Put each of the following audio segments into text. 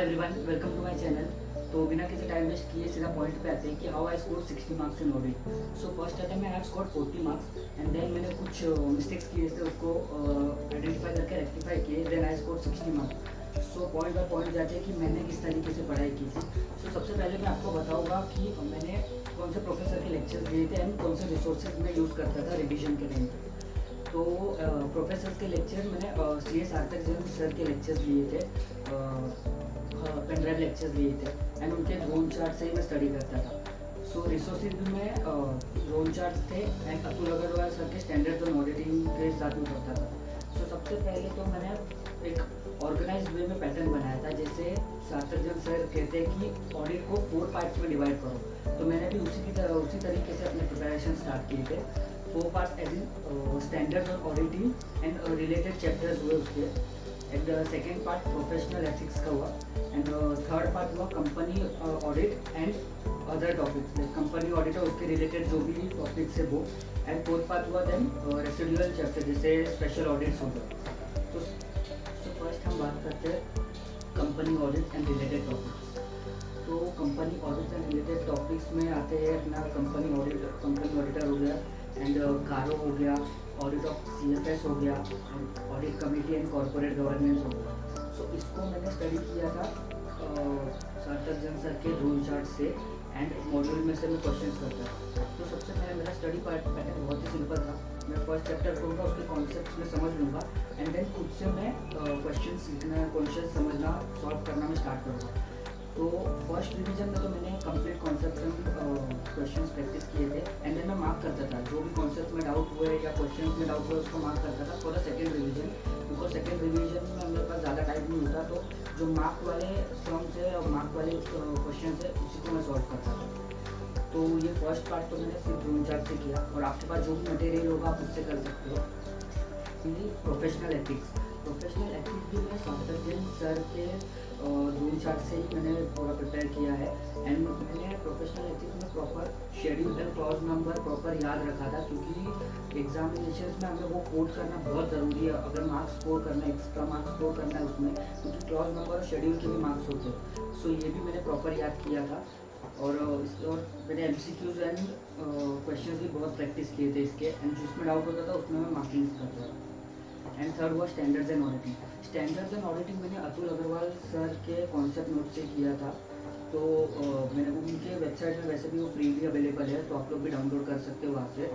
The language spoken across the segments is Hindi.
Hi everyone, welcome to my channel. तो बिना किसी टाइम वेस्ट किए सीधा पॉइंट पे आते हैं कि how I score 60 marks in audit. So first attempt में I have score 40 marks and then मैंने कुछ मिस्टेक्स किए थे, उसको आइडेंटिफाई करके रेक्टिफाई किए, then I score 60 marks. So point by point जाते हैं कि मैंने किस तरीके से पढ़ाई की थी। सो सबसे पहले मैं आपको बताऊँगा कि मैंने कौन से प्रोफेसर के लेक्चर्स लिए थे एंड कौन से रिसोर्सेज मैं यूज़ करता था रिविजन के लिए। तो प्रोफेसर के लेक्चर मैंने सी एस सार्थक जैन सर के लेक्चर्स लिए थे, पेन ड्राइव लेक्चर्स लिए थे एंड उनके ड्रोन चार्ट से ही मैं स्टडी करता था। सो रिसोर्सेज भी मैं ड्रोन चार्ट थे एंड अतुल अग्रवाल सर के स्टैंडर्ड और ऑडिटिंग के साथ में करता था। सो सबसे पहले तो मैंने एक ऑर्गेनाइज वे में पैटर्न बनाया था। जैसे सार्थक जैन सर कहते हैं कि ऑडिट को 4 पार्ट्स में डिवाइड करो, तो मैंने भी उसी तरीके से अपने प्रिपरेशन स्टार्ट किए थे। 4 पार्ट्स एज इन स्टैंडर्ड्स और ऑडिटिंग एंड रिलेटेड चैप्टर्स हुए उसके, and second part professional ethics का हुआ, एंड थर्ड पार्ट हुआ company audit and other topics like company audit और उसके रिलेटेड जो भी टॉपिक्स है वो, एंड फोर्थ पार्ट हुआ देन रेसिडुअल चैप्टर जैसे स्पेशल ऑडिट्स हो गए। तो फर्स्ट हम बात करते हैं company audit and related topics. तो company audit and related topics में आते हैं अपना कंपनी ऑडिटर हो गया एंड कारो हो गया, ऑडिट ऑफ CFS हो गया, audit committee and corporate governance हो गया। सो इसको मैंने स्टडी किया था सार्थक जैन सर के ड्रोन चार्ट से एंड मॉड्यूल में से मैं क्वेश्चंस करता था। तो सबसे पहले मेरा स्टडी पैटर्न बहुत ही सिंपल था। मैं फर्स्ट चैप्टर पढ़ूँगा, उसके कॉन्सेप्ट्स में समझ लूँगा एंड देन खुद से मैं क्वेश्चन सीखना, क्वेश्चन समझना, सॉल्व करना मैं स्टार्ट करूँगा। तो फर्स्ट रिवीजन में तो मैंने कंप्लीट कॉन्सेप्ट क्वेश्चंस प्रैक्टिस किए थे एंड देन मैं मार्क करता था जो भी कॉन्सेप्ट में डाउट हुए या क्वेश्चंस में डाउट हुए उसको मार्क करता था for the second revision. Because second revision में मेरे पास ज़्यादा टाइम नहीं होता, तो जो मार्क वाले सम्स है और मार्क वाले क्वेश्चन है उसी को मैं सॉल्व करता था। तो ये फर्स्ट पार्ट तो मैंने सिर्फ ड्रोन चार्ट से किया, और आपके पास जो भी मटेरियल होगा आप उससे कर सकते हो। प्रोफेशनल एथिक्स भी मैं सार्थक जैन सर के ड्रोन चार्ट से ही मैंने पूरा प्रिपेयर किया है एंड मैंने प्रोफेशनल एथिक्स में proper schedule and clause number proper याद रखा था, क्योंकि एग्जामिनेशन में हमें वो कोड करना बहुत ज़रूरी है। अगर मार्क्स स्कोर करना है, एक्स्ट्रा मार्क्स स्कोर करना है उसमें, क्योंकि क्लॉज नंबर और शेड्यूल के भी मार्क्स होते हैं। सो ये भी मैंने प्रॉपर याद किया था, और मैंने MCQs एंड क्वेश्चन भी बहुत प्रैक्टिस किए थे इसके, एंड जिसमें डाउट होता था उसमें मैं मार्किंग्स करता था। एंड थर्ड हुआ स्टैंडर्ड्स एंड ऑडिटिंग मैंने अतुल अग्रवाल सर के कॉन्सेप्ट नोट से किया था। तो मैंने उनके वेबसाइट में वैसे भी वो फ्रीली अवेलेबल है, तो आप लोग भी डाउनलोड कर सकते हो वहाँ से।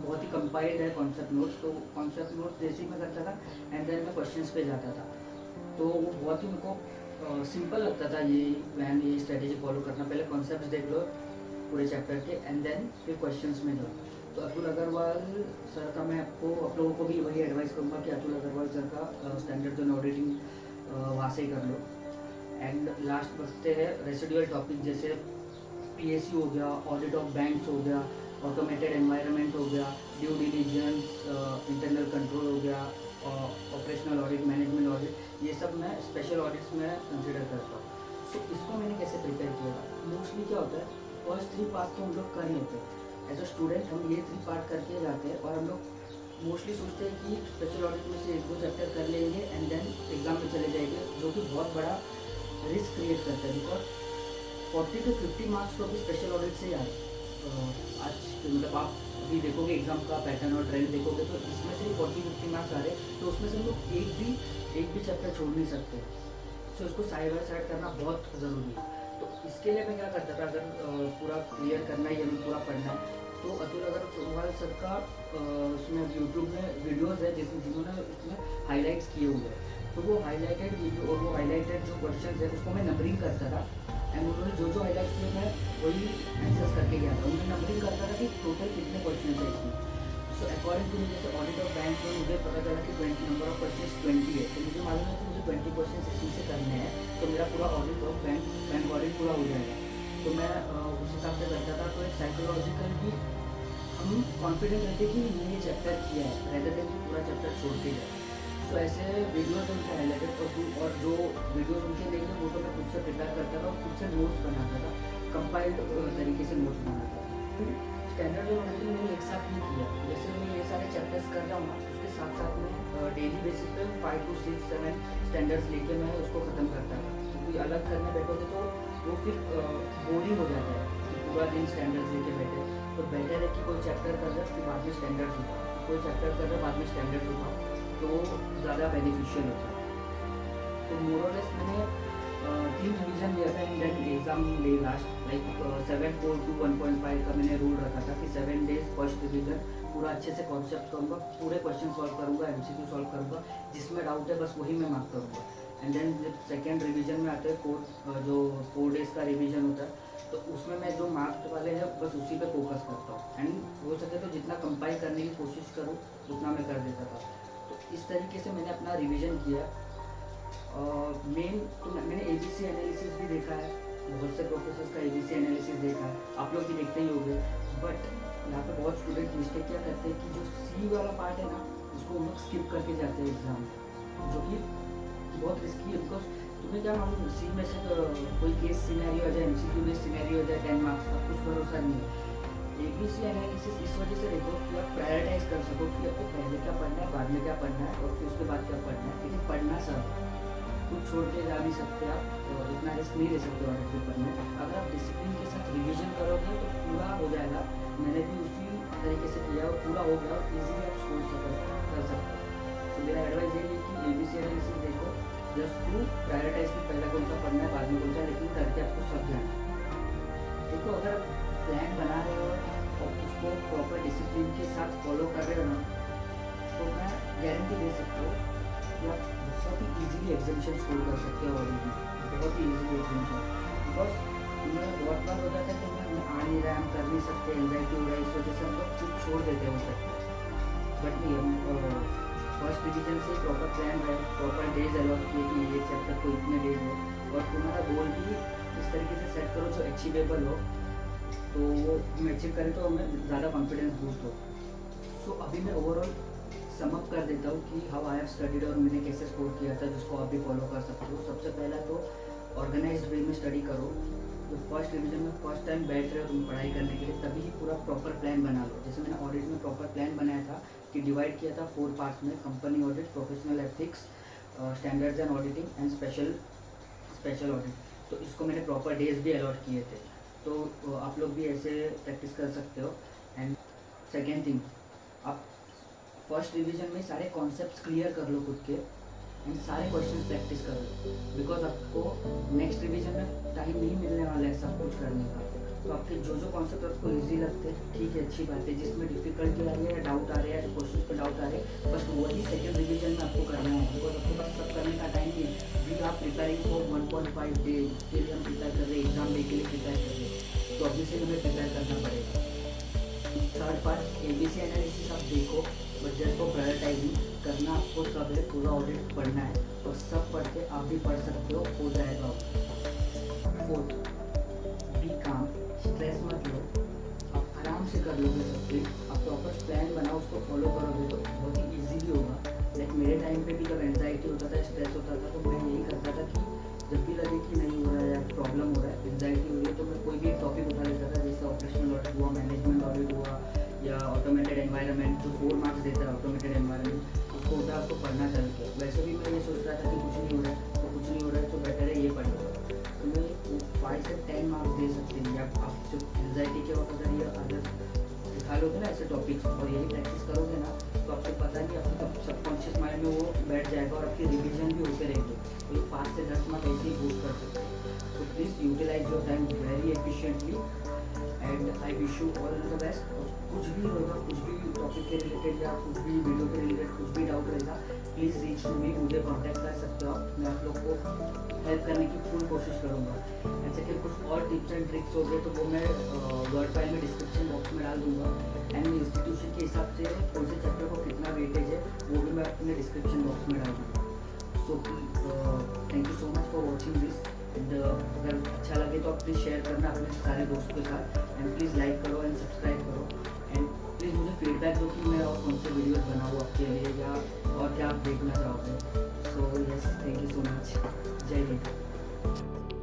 बहुत ही कंपाइल्ड है कॉन्सेप्ट नोट्स। तो कॉन्सेप्ट नोट्स जैसे ही मैं करता था एंड देन मैं क्वेश्चंस पे जाता था, तो वो बहुत ही मेरे को सिंपल लगता था ये प्लान, ये स्ट्रेटेजी फॉलो करना। पहले कॉन्सेप्ट देख लो पूरे चैप्टर के एंड देन फिर क्वेश्चंस में जाओ। तो अतुल अग्रवाल सर का मैं आप लोगों को भी वही एडवाइस करूँगा कि अतुल अग्रवाल सर का स्टैंडर्ड्स एंड ऑडिटिंग वहाँ से ही कर लो। एंड लास्ट बढ़ते हैं रेसिडुअल टॉपिक जैसे PSU हो गया, ऑडिट ऑफ बैंक्स हो गया, ऑटोमेटेड एनवायरनमेंट हो गया, ड्यू डिलिजेंस, इंटरनल कंट्रोल हो गया, ऑपरेशनल ऑडिट, मैनेजमेंट ऑडिट, ये सब मैं स्पेशल ऑडिट्स में कंसिडर करता हूँ। सो इसको मैंने कैसे प्रिपेयर किया था, मोस्टली क्या होता है फर्स्ट 3 पार्ट तो हम लोग कर ही लेते हैं एज अ स्टूडेंट। हम ये 3 पार्ट करके जाते हैं और हम लोग मोस्टली सोचते हैं कि स्पेशल ऑडिट में से 1-2 चैप्टर कर लेंगे एंड देन एग्जाम में चले जाएंगे, जो कि बहुत बड़ा रिस्क क्रिएट करता है। बिकॉज 40 to 50 मार्क्स तो अभी स्पेशल ऑडिट से ही आए। आज मतलब आप अभी देखोगे एग्जाम का पैटर्न और ट्रेंड देखोगे तो इसमें से 40-50 मार्क्स आ रहे हैं, तो उसमें से हम लोग एक भी चैप्टर छोड़ नहीं सकते। सो इसको साइड बाय साइड करना बहुत ज़रूरी है। तो इसके लिए मैं क्या करता था, अगर पूरा क्लियर करना है या पूरा पढ़ना है, तो अतुल अग्रवाल सर का उसमें यूट्यूब में वीडियोज़ है जिन्होंने उसमें हाईलाइट्स किए हुए हैं। तो वो हाईलाइटेड वीडियो और वो हाईलाइटेड जो क्वेश्चन है उसको मैं नंबरिंग करता था एंड उन्होंने जो हाईलाइट किए मैं वही आंसर्स करके गया था। उन्होंने नंबरिंग करता था कि टोटल कितने क्वेश्चन है इसमें। सो अकॉर्डिंग टू जैसे ऑडिट ऑफ बैंक में मुझे पता चला कि 20 नंबर ऑफ क्वेश्चन 20 है, तो मुझे मालूम है कि मुझे 20 क्वेश्चन इसी से करने हैं, तो मेरा पूरा ऑडिट ऑफ बैंक ऑडिट पूरा हो जाएगा। तो मैं उस हिसाब से करता था। तो एक साइकोलॉजिकल भी हम कॉन्फिडेंट रहते कि ये चैप्टर किया है रहते थे कि पूरा चैप्टर छोड़ के जाए। सो ऐसे वीडियोज़ उनके हाईलाइटेड और जो वीडियोज़ उनके देखे वो तो मैं खुद से प्रिपेयर करता था और खुद से नोट्स बनाता था, कंपाइल्ड तरीके से नोट्स बनाता था। स्टैंडर्ड और ऑडिटिंग मैंने एक साथ नहीं किया। जैसे मैं ये सारे चैप्टर्स कर रहा हूँ ना, उसके साथ साथ में डेली बेसिस पे 5 to 6-7 स्टैंडर्ड्स लेके मैं उसको ख़त्म करता था। कोई अलग करने बैठोगे तो वो फिर बोरिंग हो जाता है कि पूरा दिन स्टैंडर्ड्स लेके बैठे। तो बेटर है कि कोई चैप्टर कर रहे फिर बाद में स्टैंडर्ड्स होगा, कोई चैप्टर कर रहे बाद में स्टैंडर्ड्स होगा, तो ज़्यादा बेनिफिशियल होता है। तो मोरलेस मैंने 3 रिवीजन लिया था एंड देन एग्ज़ाम ले लास्ट लाइक 7, 4, 2, 1.5 का मैंने रूल रखा था कि 7 डेज फर्स्ट रिवीजन पूरा अच्छे से कॉन्सेप्ट करूँगा, पूरे क्वेश्चन सॉल्व करूँगा, MCQ सॉल्व करूँगा, जिसमें डाउट है बस वही मैं मार्क करूँगा। एंड देन जब सेकेंड रिवीजन में आते हैं जो 4 डेज़ का रिवीजन होता है तो उसमें मैं जो मार्क्स वाले हैं बस उसी पे फोकस करता हूँ एंड हो सके तो जितना कंपाइल करने की कोशिश करूँ उतना मैं कर देता था। तो इस तरीके से मैंने अपना रिवीजन किया। मेन तो मैंने ABC एनालिसिस भी देखा है, बहुत से प्रोफेसर्स का ABC एनालिसिस देखा है, आप लोग भी देखते ही होंगे। बट यहाँ पे बहुत स्टूडेंट मिस्टेक क्या करते हैं कि जो C वाला पार्ट है ना उसको हम लोग स्किप करके जाते हैं एग्ज़ाम, जो कि बहुत रिस्की है। बिकॉज तुम्हें क्या मालूम C में से कोई केस सिनेरियो आ जाए, MCQ बेस्ड सिनेरियो आ जाए 10 मार्क्स का, कुछ भरोसा नहीं है। ABC एनालिसिस इस वजह से देखो कि आप प्रायोरिटाइज कर सको कि आपको पहले क्या पढ़ना है, बाद में क्या पढ़ना है और फिर उसके बाद क्या पढ़ना है। लेकिन पढ़ना सब कुछ छोड़ के जा नहीं सकते आप, और इतना रिस्क नहीं ले सकते वाटर पेपर में। अगर आप डिसिप्लिन के साथ रिवीजन करोगे तो पूरा हो जाएगा। मैंने भी उसी तरीके से किया और पूरा हो गया और ईजिली आप स्कोर कर सकते हो। तो मेरा एडवाइस ये है कि ABC एनालिसिस देखो, जस्ट टू प्रायोरिटाइज कि पहला कौन सा पढ़ना है, बाद में कौन सा, लेकिन करके आपको सब जाना है। देखो अगर प्लान बना रहे हो और उसको प्रॉपर डिसिप्लिन के साथ फॉलो कर रहे हो ना, तो मैं गारंटी दे सकता हूँ कि आप बहुत ही ईजिली एग्जामिशन स्कोर कर सकते हो। ऑलरेडी बहुत ही ईजिली एग्जामिशन, बिकॉज तुम्हें बहुत बार हो जाता है कि हमें आ नहीं रहा है, हम कर नहीं सकते, एंजाइटी हो रहा है, इस वजह से हम लोग कुछ छोड़ देते हैं उसे। बट नहीं, हम फर्स्ट डिवीजन से प्रॉपर प्लान है, प्रॉपर डेज अलॉट किए कि ये चैप्टर को इतने डेज है, और तुम्हारा गोल भी इस तरीके से सेट करो जो अचीवेबल हो, तो वो हम अचीव करें तो हमें ज़्यादा कॉन्फिडेंस बूस्ट हो। सो अभी मैं ओवरऑल समअप कर देता हूँ कि हाउ आई हैव स्टडीड और मैंने कैसे स्कोर किया था, जिसको आप भी फॉलो कर सकते हो। सबसे पहला तो ऑर्गेनाइज्ड वे में स्टडी करो। तो फर्स्ट डिवीजन में फर्स्ट टाइम बैठ रहे हो तुम पढ़ाई करने के लिए, तभी ही पूरा प्रॉपर प्लान बना लो। जैसे मैंने ऑडिट में प्रॉपर प्लान बनाया था कि डिवाइड किया था 4 पार्ट्स में, company audit, professional ethics, standards and auditing and special audit. तो इसको मैंने प्रॉपर डेज भी अलॉट किए थे, तो आप लोग भी ऐसे प्रैक्टिस कर सकते हो। एंड सेकेंड थिंग, आप फर्स्ट रिवीजन में सारे कॉन्सेप्ट्स क्लियर कर लो खुद के एंड सारे क्वेश्चंस प्रैक्टिस करो, बिकॉज आपको नेक्स्ट रिवीजन में टाइम नहीं मिलने वाला है सब कुछ करने का। तो आपके जो कॉन्सेप्ट आपको ईजी लगते हैं ठीक है, अच्छी बात है। जिसमें डिफिकल्टी आ रही है या डाउट आ रहा है या क्वेश्चन पे डाउट आ रहे हैं, बस वही सेकेंड रिवीजन में आपको करना है, बिकॉज आपके पास सब करने का टाइम नहीं। We are preparing for 1.5 days, उसके लिए हम प्रिपेयर कर रहे हैं, एग्जाम डे के लिए प्रिपेयर कर रहे हैं, तो ऑब्वियसली हमें प्रिपेयर करना पड़ेगा। थर्ड पार्ट ABC एनालिसिस आप देखो, बट जस्ट फॉर प्रायोरिटाइजिंग करना आपको सब है, पूरा ऑडिट पढ़ना है और सब पढ़ के आप भी पढ़ सकते हो जाएगा। फोर्थ, बी काम, स्ट्रेस मत लो, आप आराम से कर लोगे सब चीज़। आप प्रॉपर प्लान बनाओ, उसको फॉलो करोगे तो बहुत ही ईजीली होगा। लाइक मेरे टाइम पे भी जब एंजाइटी होता था, स्ट्रेस होता था, तो मैं यही करता था कि जब भी लगे कि नहीं हो रहा है या प्रॉब्लम हो रहा है, एंजाइटी हो रही है, तो मैं कोई भी टॉपिक उठा लेता था, जैसे ऑपरेशनल ऑडिट हुआ, मैनेजमेंट ऑडिट हुआ या ऑटोमेटेड एनवायरनमेंट, जो 4 मार्क्स देता है ऑटोमेटेड एनवायरनमेंट, उसको उठा आपको पढ़ना चालू किया। वैसे भी मैं ये सोच रहा था कि कुछ नहीं हो रहा है, तो कुछ नहीं हो रहा है तो बेटर है ये पढ़ लो, तो मैं 5 से 10 मार्क्स दे सकते हैं। या आप जो एंजाइटी के वक्त अगर ये अगर उठा लोगे ना ऐसे टॉपिक्स और यही प्रैक्टिस करोगे ना, तो आपको पता नहीं, आपको सबकॉन्शियस माइंड में वो बैठ जाएगा और आपकी रिवीजन भी होते रहेंगे, तो ये 5 से 10 मार्क्स ऐसे ही बूस्ट कर सकते हैं। So please utilize your time very efficiently and I wish you all the best. कुछ भी होगा, कुछ भी टॉपिक के रिलेटेड या कुछ भी वीडियो के रिलेटेड कुछ भी डाउट रहेगा, प्लीज़ रीच टू मी, मुझे कॉन्टैक्ट कर सकते हो आप। मैं आप लोग को हेल्प करने की फुल कोशिश करूँगा। एंड सेकेंड, कुछ और टिप्स एंड ट्रिक्स हो गए तो वो मैं वर्ड फाइल में डिस्क्रिप्शन बॉक्स में डाल दूँगा। एंड इंस्टीट्यूशन के हिसाब से कौन से चैप्टर को कितना वेटेज है वो भी मैं अपने डिस्क्रिप्शन बॉक्स में डाल दूँगा। So thank you so much for watching this. And अगर अच्छा लगे तो आप प्लीज़ शेयर करना अपने सारे दोस्तों के साथ, एंड प्लीज़ लाइक करो एंड सब्सक्राइब करो, एंड प्लीज़ मुझे फीडबैक दो कि मैं और कौन से वीडियोज़ बनाऊँ आपके लिए या और क्या आप देखना चाहोगे। So yes, thank you so much. जय हिंद।